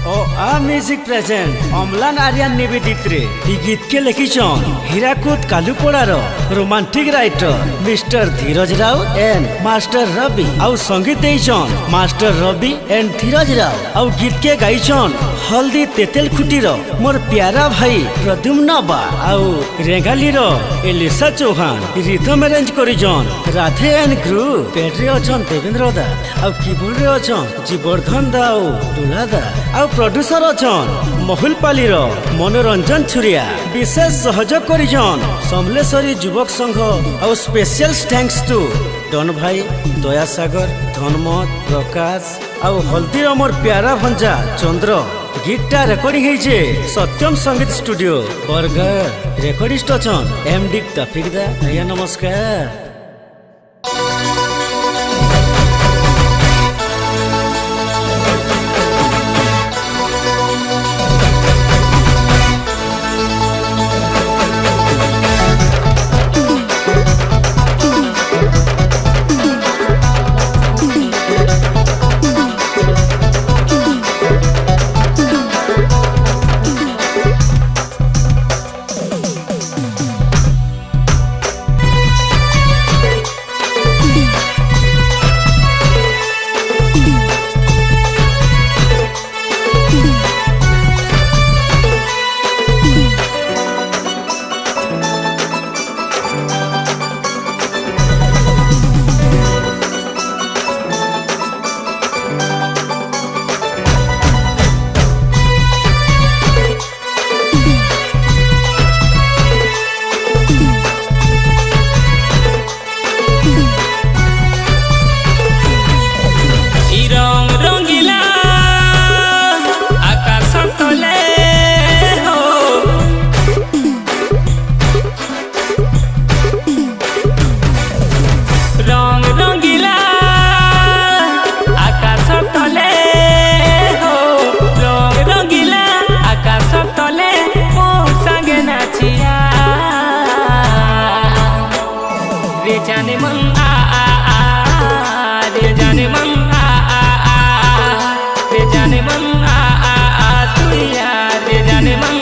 Music present अम्लान आर्यन निवेदित रे गीत के लिखिछन Hirakud Kalupadar romantic writer mister Dhiraj Rao and master Ravi आउ संगीत देइछन मास्टर रवि एंड धीरज राव आउ गीत के गाइछन हल्दी तेतेल खुटीर मोर प्यारा भाई प्रद्युम्न बा आउ रेंगाली रो एलिसा चौहान रिथम अरेंज करिछन राधे एंड ग्रुप पेट्रे अछन देवेंद्र दा आउ कीबोर्ड रे अछन जीवर्धन दा आउ दुला दा आउ प्रोड्यूसर अछन महुलपाली रो मनोरंजन छुरिया विशेष सहयोग करिछन समलेश्वरी युवक संघ आउ स्पेशल थैंक्स टू डन भाई दया सागर धनमत प्रकाश आउ हल्दी मोर प्यारा भंजा चंद्र गीतटा रेकर्डिंग होइछे सत्यम संगीत स्टूडियो बरगढ़ रेकर्डिस्ट अछन एमडी तफिकदा भैया नमस्कार। जाने मन रे जाने मन रे जाने मन तू यार रे जाने मन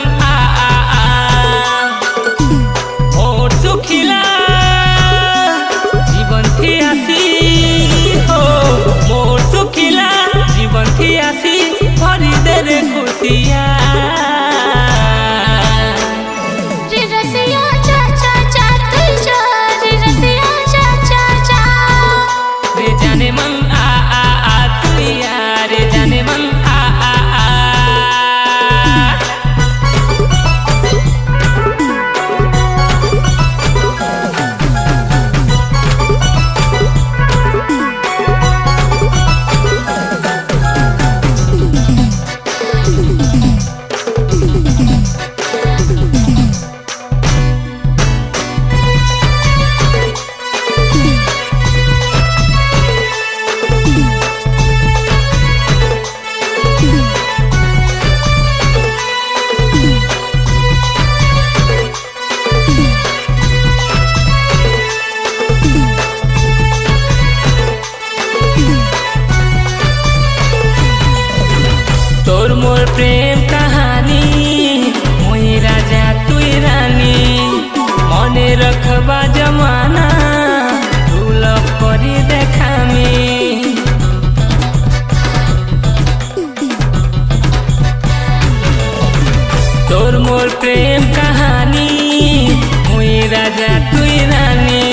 और सुखिला जीवन थी आसी हो मोर सुखिला जीवन थी आसी भरी दे रे खुशिया तोर मोर प्रेम कहानी मोई राजा तुई रानी मने रखबा जमाना भूल करी देखामी तोर मोर प्रेम कहानी मोई राजा तुई रानी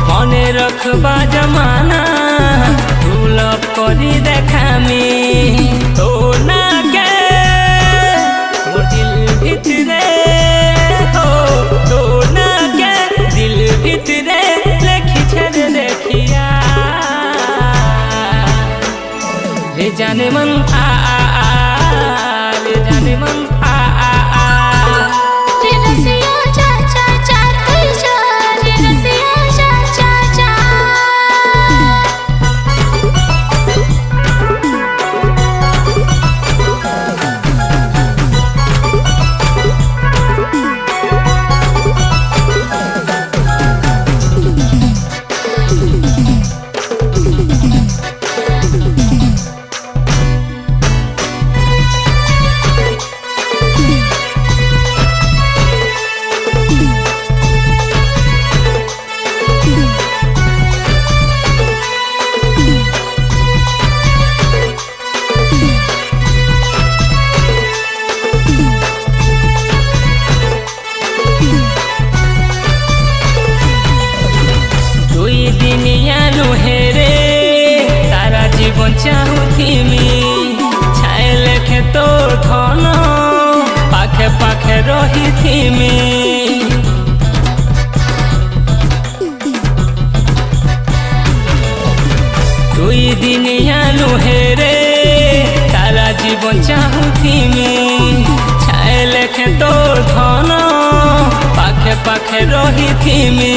मने रखबा जमाना भूल करी देखामी तो ना के मोर दिल भितरे हो तो ना के दिल भितरे लिखी छर देखिया ले जाने मन ले जाने मन ରହିଥିମି ଦୁଇ ଦିନିଆ ନୁହେରେ ସାରା ଜୀବନ ଚାହୁଁଥିମି ଛାଏ ଲେଖେ ତୋ ଧନ ପାଖେ ପାଖେ ରହିଥିମି